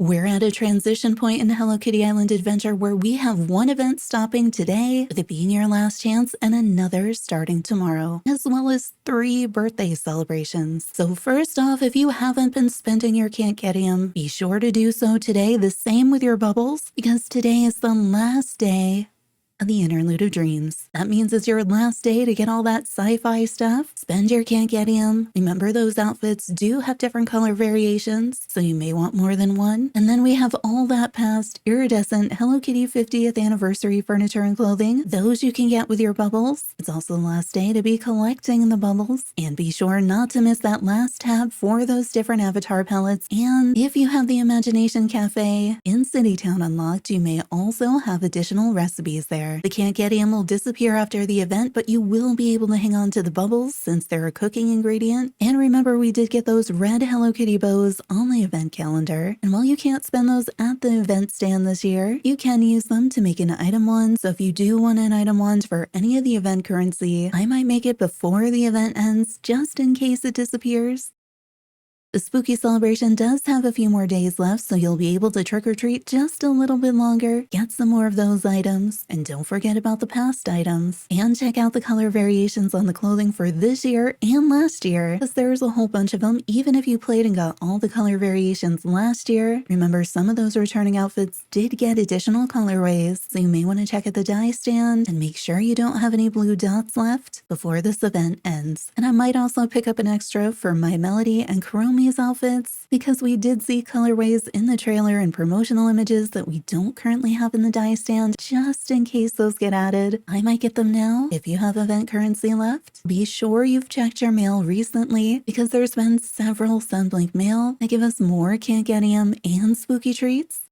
We're at a transition point in Hello Kitty Island Adventure where we have one event stopping today, with it being your last chance, and another starting tomorrow, as well as 3 birthday celebrations. So first off, if you haven't been spending your Kankedium, be sure to do so today. The same with your bubbles, because today is the last day of the Interlude of Dreams. That means it's your last day to get all that sci-fi stuff. Spend your Kankedium. Remember, those outfits do have different color variations, so you may want more than one. And then we have all that past iridescent Hello Kitty 50th anniversary furniture and clothing. Those you can get with your bubbles. It's also the last day to be collecting the bubbles. And be sure not to miss that last tab for those different avatar palettes. And if you have the Imagination Cafe in Citytown unlocked, you may also have additional recipes there. The Kankedium will disappear after the event, but you will be able to hang on to the bubbles since they're a cooking ingredient. And remember, we did get those red Hello Kitty bows on the event calendar. And while you can't spend those at the event stand this year, you can use them to make an item wand. So if you do want an item wand for any of the event currency, I might make it before the event ends just in case it disappears. The spooky celebration does have a few more days left, so you'll be able to trick-or-treat just a little bit longer, get some more of those items, and don't forget about the past items. And check out the color variations on the clothing for this year and last year, because there's a whole bunch of them. Even if you played and got all the color variations last year, remember some of those returning outfits did get additional colorways, so you may want to check at the dye stand and make sure you don't have any blue dots left before this event ends. And I might also pick up an extra for My Melody and Kuromi outfits, because we did see colorways in the trailer and promotional images that we don't currently have in the dye stand, just in case those get added. I might get them now if you have event currency left. Be sure you've checked your mail recently, because there's been several Sunblink mail that give us more Kankedium and spooky treats.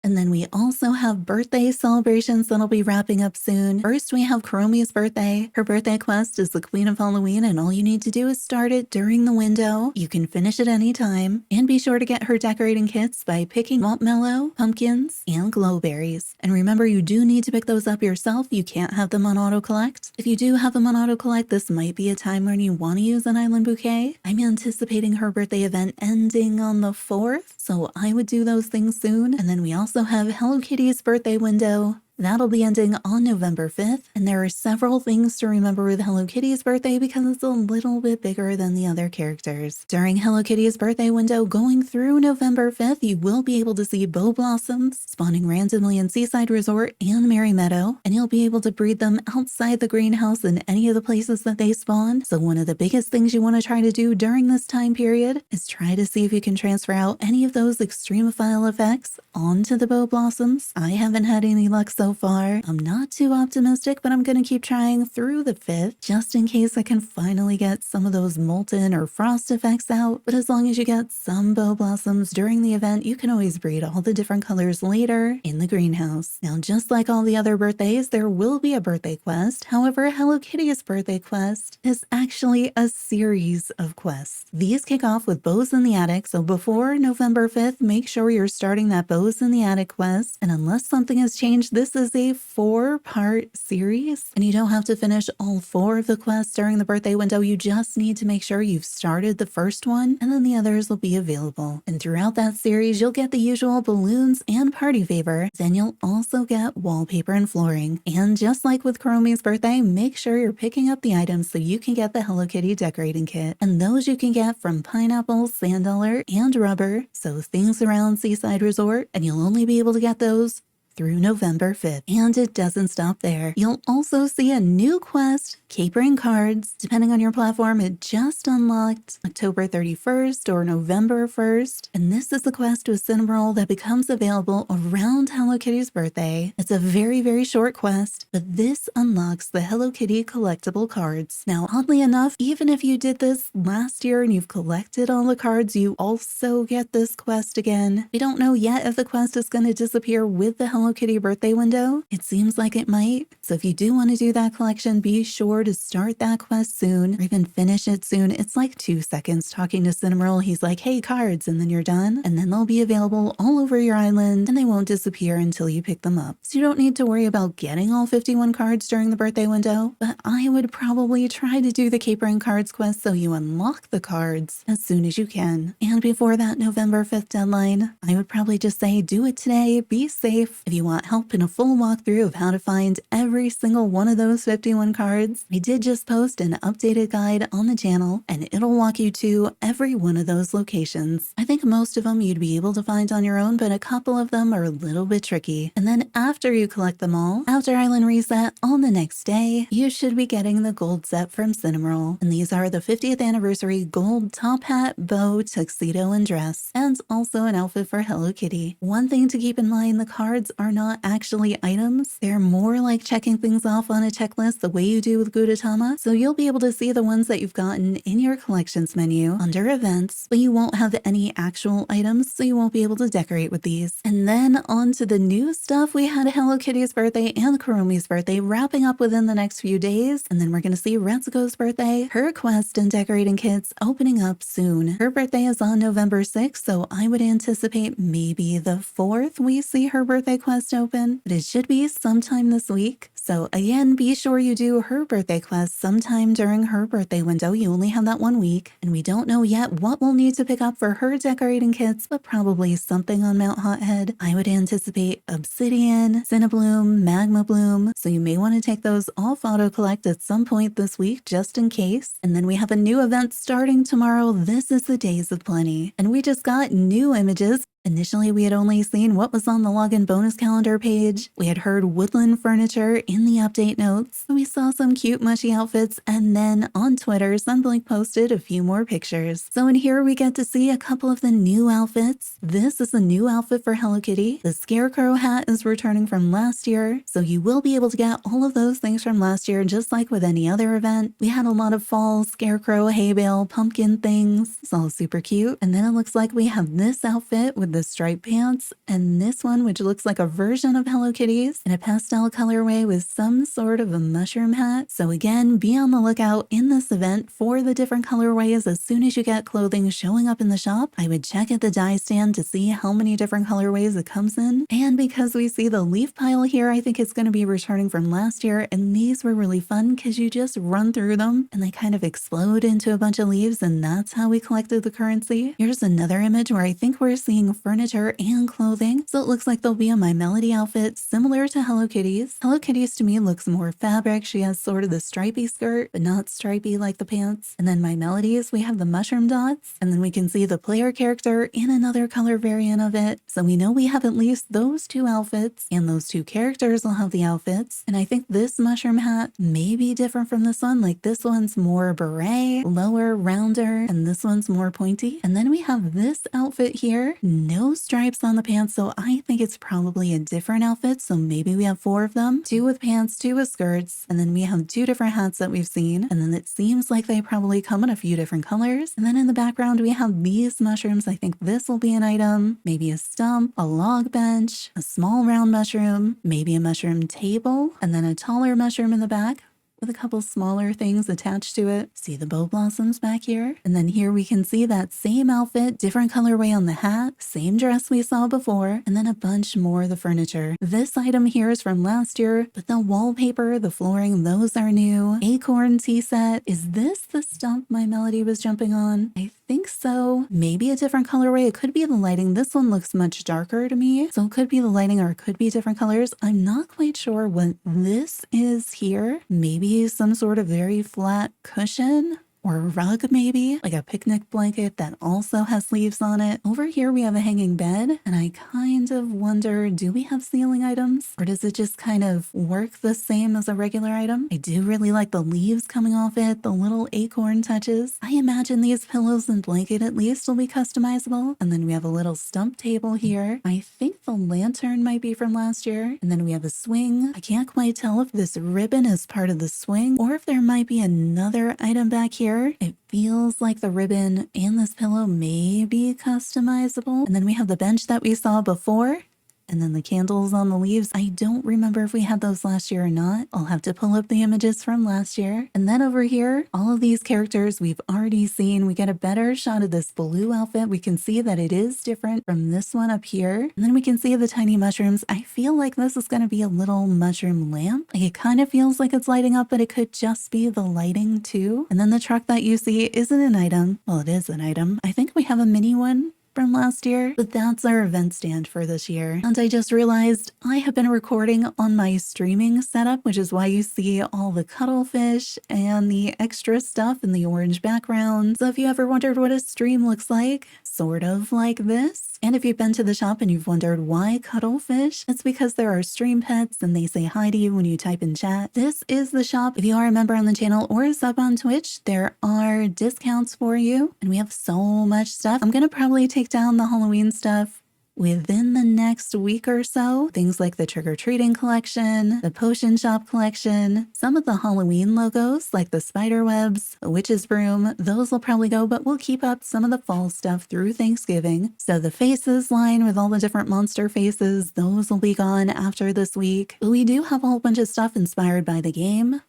And then we also have birthday celebrations that'll be wrapping up soon. First, we have Kuromi's birthday. Her birthday quest is the Queen of Halloween, and all you need to do is start it during the window. You can finish it anytime. And be sure to get her decorating kits by picking marshmallow, pumpkins, and glowberries. And remember, you do need to pick those up yourself. You can't have them on auto-collect. If you do have them on auto-collect, this might be a time when you want to use an island bouquet. I'm anticipating her birthday event ending on the 4th, so I would do those things soon. And then we also have Hello Kitty's birthday window. That'll be ending on November 5th, and there are several things to remember with Hello Kitty's birthday because it's a little bit bigger than the other characters. During Hello Kitty's birthday window going through November 5th, you will be able to see bow blossoms spawning randomly in Seaside Resort and Merry Meadow, and you'll be able to breed them outside the greenhouse in any of the places that they spawn. So one of the biggest things you want to try to do during this time period is try to see if you can transfer out any of those extremophile effects onto the bow blossoms. I haven't had any luck so far. I'm not too optimistic, but I'm going to keep trying through the 5th, just in case I can finally get some of those molten or frost effects out. But as long as you get some bow blossoms during the event, you can always breed all the different colors later in the greenhouse. Now, just like all the other birthdays, there will be a birthday quest. However, Hello Kitty's birthday quest is actually a series of quests. These kick off with Bows in the Attic, so before November 5th, make sure you're starting that Bows in the Attic quest. And unless something has changed, this is a 4-part series, and you don't have to finish all 4 of the quests during the birthday window. You just need to make sure you've started the first one, and then the others will be available. And throughout that series, you'll get the usual balloons and party favor. Then you'll also get wallpaper and flooring. And just like with Kuromi's birthday, make sure you're picking up the items so you can get the Hello Kitty decorating kit. And those you can get from Pineapple, Sand Dollar, and Rubber, so things around Seaside Resort, and you'll only be able to get those through November 5th. And it doesn't stop there. You'll also see a new quest, Capering Cards. Depending on your platform, it just unlocked October 31st or November 1st. And this is the quest with Cinnamoroll that becomes available around Hello Kitty's birthday. It's a very, very short quest, but this unlocks the Hello Kitty collectible cards. Now, oddly enough, even if you did this last year and you've collected all the cards, you also get this quest again. We don't know yet if the quest is going to disappear with the Hello Kitty birthday window. It seems like it might. So if you do want to do that collection, be sure to start that quest soon or even finish it soon, it's like 2 seconds talking to Cinnamoroll. He's like, hey, cards, and then you're done. And then they'll be available all over your island and they won't disappear until you pick them up. So you don't need to worry about getting all 51 cards during the birthday window, but I would probably try to do the Capering Cards quest so you unlock the cards as soon as you can. And before that November 5th deadline, I would probably just say do it today, be safe. If you want help in a full walkthrough of how to find every single one of those 51 cards, I did just post an updated guide on the channel and it'll walk you to every one of those locations. I think most of them you'd be able to find on your own, but a couple of them are a little bit tricky. And then after you collect them all, after Island Reset on the next day, you should be getting the gold set from Cinnamoroll. And these are the 50th anniversary gold top hat, bow, tuxedo, and dress, and also an outfit for Hello Kitty. One thing to keep in mind, the cards are not actually items. They're more like checking things off on a checklist the way you do with Gudetama, so you'll be able to see the ones that you've gotten in your collections menu under events, but you won't have any actual items, so you won't be able to decorate with these. And then on to the new stuff. We had Hello Kitty's birthday and Kuromi's birthday wrapping up within the next few days, and then we're going to see Retsuko's birthday, her quest and decorating kits opening up soon. Her birthday is on November 6th, so I would anticipate maybe the 4th we see her birthday quest open, but it should be sometime this week. So again, be sure you do her birthday quest sometime during her birthday window. You only have that 1 week, and we don't know yet what we'll need to pick up for her decorating kits, but probably something on Mount Hothead. I would anticipate Obsidian, Cinnabloom, Magma Bloom, so you may want to take those off auto collect at some point this week just in case. And then we have a new event starting tomorrow. This is the Days of Plenty, and we just got new images. Initially, we had only seen what was on the login bonus calendar page. We had heard woodland furniture in the update notes. We saw some cute mushy outfits, and then on Twitter, Sunblink posted a few more pictures. So in here, we get to see a couple of the new outfits. This is a new outfit for Hello Kitty. The Scarecrow hat is returning from last year, so you will be able to get all of those things from last year, just like with any other event. We had a lot of fall Scarecrow, hay bale, pumpkin things. It's all super cute. And then it looks like we have this outfit with the striped pants, and this one which looks like a version of Hello Kitty's in a pastel colorway with some sort of a mushroom hat. So again, be on the lookout in this event for the different colorways. As soon as you get clothing showing up in the shop, I would check at the dye stand to see how many different colorways it comes in. And because we see the leaf pile here, I think it's going to be returning from last year, and these were really fun because you just run through them and they kind of explode into a bunch of leaves, and that's how we collected the currency. Here's another image where I think we're seeing furniture and clothing. So it looks like there'll be a My Melody outfit similar to Hello Kitty's. Hello Kitty's to me looks more fabric. She has sort of the stripy skirt, but not stripy like the pants. And then My Melody's, we have the mushroom dots, and then we can see the player character in another color variant of it. So we know we have at least those two outfits, and those two characters will have the outfits. And I think this mushroom hat may be different from this one. Like this one's more beret, lower, rounder, and this one's more pointy. And then we have this outfit here, no stripes on the pants, so I think it's probably a different outfit. So maybe we have 4 of them, 2 with pants, 2 with skirts, and then we have 2 different hats that we've seen, and then it seems like they probably come in a few different colors. And then in the background we have these mushrooms. I think this will be an item, maybe a stump, a log bench, a small round mushroom, maybe a mushroom table, and then a taller mushroom in the back with a couple smaller things attached to it. See the bow blossoms back here? And then here we can see that same outfit, different colorway on the hat, same dress we saw before, and then a bunch more of the furniture. This item here is from last year, but the wallpaper, the flooring, those are new. Acorn tea set. Is this the stump My Melody was jumping on? I think so. Maybe a different colorway. It could be the lighting. This one looks much darker to me, so it could be the lighting or it could be different colors. I'm not quite sure what this is here. Maybe some sort of very flat cushion or a rug, maybe like a picnic blanket that also has leaves on it. Over here we have a hanging bed, and I kind of wonder, do we have ceiling items, or does it just kind of work the same as a regular item? I do really like the leaves coming off it, the little acorn touches. I imagine these pillows and blanket at least will be customizable. And then we have a little stump table here. I think the lantern might be from last year. And then we have a swing. I can't quite tell if this ribbon is part of the swing or if there might be another item back here. It feels like the ribbon and this pillow may be customizable. And then we have the bench that we saw before. And then the candles on the leaves, I don't remember if we had those last year or not. I'll have to pull up the images from last year. And then over here, all of these characters we've already seen. We get a better shot of this blue outfit. We can see that it is different from this one up here. And then we can see the tiny mushrooms. I feel like this is going to be a little mushroom lamp. Like it kind of feels like it's lighting up, but it could just be the lighting too. And then the truck that you see isn't an item. Well, it is an item. I think we have a mini one from last year, but that's our event stand for this year. And I just realized I have been recording on my streaming setup, which is why you see all the cuttlefish and the extra stuff in the orange background. So if you ever wondered what a stream looks like, sort of like this. And if you've been to the shop and you've wondered why cuttlefish, it's because there are stream pets and they say hi to you when you type in chat. This is the shop. If you are a member on the channel or a sub on Twitch, there are discounts for you. And we have so much stuff. I'm going to probably take down the Halloween stuff within the next week or so. Things like the trick-or-treating collection, the potion shop collection, some of the Halloween logos like the spider webs, the witch's broom, those will probably go, but we'll keep up some of the fall stuff through Thanksgiving. So the faces line with all the different monster faces, those will be gone after this week. But we do have a whole bunch of stuff inspired by the game.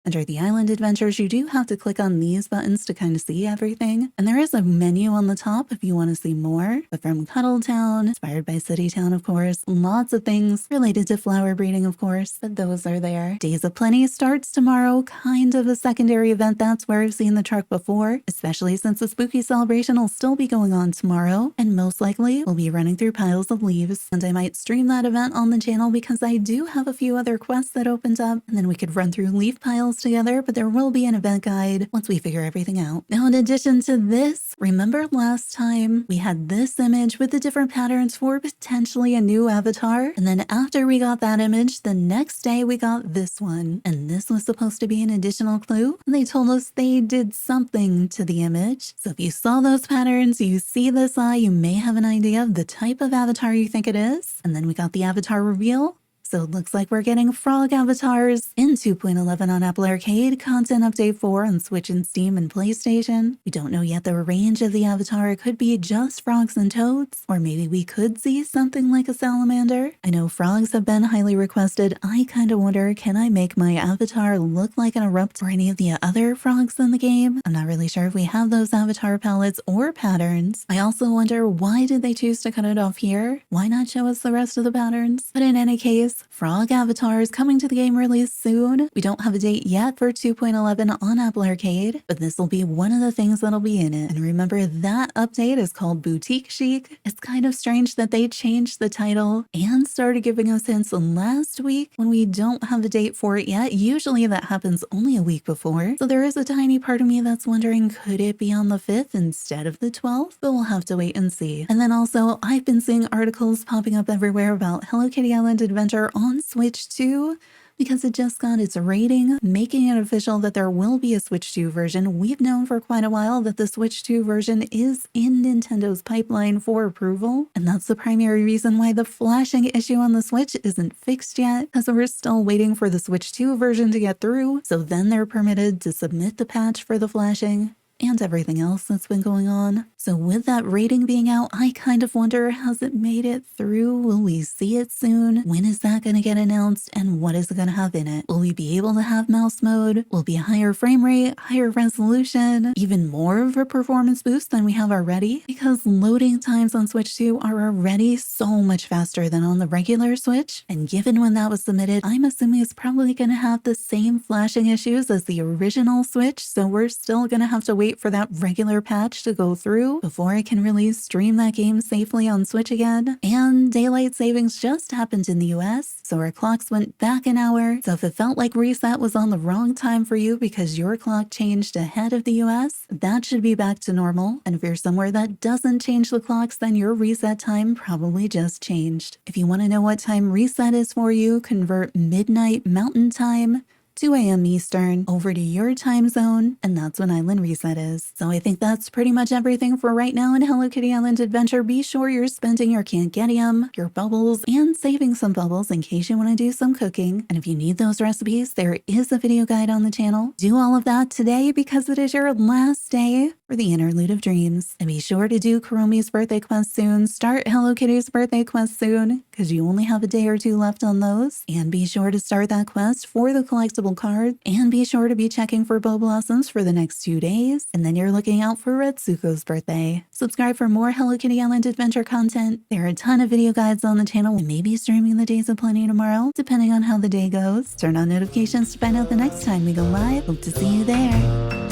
Under the island adventures, you do have to click on these buttons to kind of see everything. And there is a menu on the top if you want to see more. But from Cuddletown, inspired by City Town, of course, lots of things related to flower breeding, of course, but those are there. Days of Plenty starts tomorrow, kind of a secondary event. That's where I've seen the truck before, especially since the spooky celebration will still be going on tomorrow. And most likely, we'll be running through piles of leaves. And I might stream that event on the channel because I do have a few other quests that opened up. And then we could run through leaf piles together, but there will be an event guide once we figure everything out. Now, in addition to this, remember last time we had this image with the different patterns for potentially a new avatar? And then after we got that image, the next day we got this one. And this was supposed to be an additional clue. And they told us they did something to the image. So if you saw those patterns, you see this eye, you may have an idea of the type of avatar you think it is. And then we got the avatar reveal. So it looks like we're getting frog avatars in 2.11 on Apple Arcade, Content Update 4 on Switch and Steam and PlayStation. We don't know yet the range of the avatar. It could be just frogs and toads, or maybe we could see something like a salamander. I know frogs have been highly requested. I kind of wonder, can I make my avatar look like an erupt or any of the other frogs in the game? I'm not really sure if we have those avatar palettes or patterns. I also wonder, why did they choose to cut it off here? Why not show us the rest of the patterns? But in any case, frog avatars coming to the game release soon. We don't have a date yet for 2.11 on Apple Arcade, but this will be one of the things that'll be in it. And remember, that update is called Boutique Chic. It's kind of strange that they changed the title and started giving us hints last week when we don't have a date for it yet. Usually that happens only a week before. So there is a tiny part of me that's wondering, could it be on the 5th instead of the 12th? But we'll have to wait and see. And then also, I've been seeing articles popping up everywhere about Hello Kitty Island Adventure on Switch 2 because it just got its rating, making it official that there will be a Switch 2 version. We've known for quite a while that the Switch 2 version is in Nintendo's pipeline for approval, and that's the primary reason why the flashing issue on the Switch isn't fixed yet, because we're still waiting for the Switch 2 version to get through, so then they're permitted to submit the patch for the flashing and everything else that's been going on. So with that rating being out, I kind of wonder, has it made it through? Will we see it soon? When is that going to get announced? And what is it going to have in it? Will we be able to have mouse mode? Will it be a higher frame rate, higher resolution, even more of a performance boost than we have already? Because loading times on Switch 2 are already so much faster than on the regular Switch. And given when that was submitted, I'm assuming it's probably going to have the same flashing issues as the original Switch. So we're still going to have to wait for that regular patch to go through before I can really stream that game safely on Switch again. And daylight savings just happened in the US, so our clocks went back an hour. So if it felt like reset was on the wrong time for you because your clock changed ahead of the US, that should be back to normal. And if you're somewhere that doesn't change the clocks, then your reset time probably just changed. If you want to know what time reset is for you, convert midnight Mountain Time, 2 a.m. Eastern, over to your time zone, and that's when Island Reset is. So I think that's pretty much everything for right now in Hello Kitty Island Adventure. Be sure you're spending your Can'Getium, your bubbles, and saving some bubbles in case you want to do some cooking. And if you need those recipes, there is a video guide on the channel. Do all of that today because it is your last day for the Interlude of Dreams. And be sure to do Kuromi's birthday quest soon. Start Hello Kitty's birthday quest soon, because you only have a day or two left on those. And be sure to start that quest for the collectible card. And be sure to be checking for bow blossoms for the next 2 days. And then you're looking out for Retsuko's birthday. Subscribe for more Hello Kitty Island adventure content. There are a ton of video guides on the channel. We may be streaming the Days of Plenty tomorrow, depending on how the day goes. Turn on notifications to find out the next time we go live. Hope to see you there.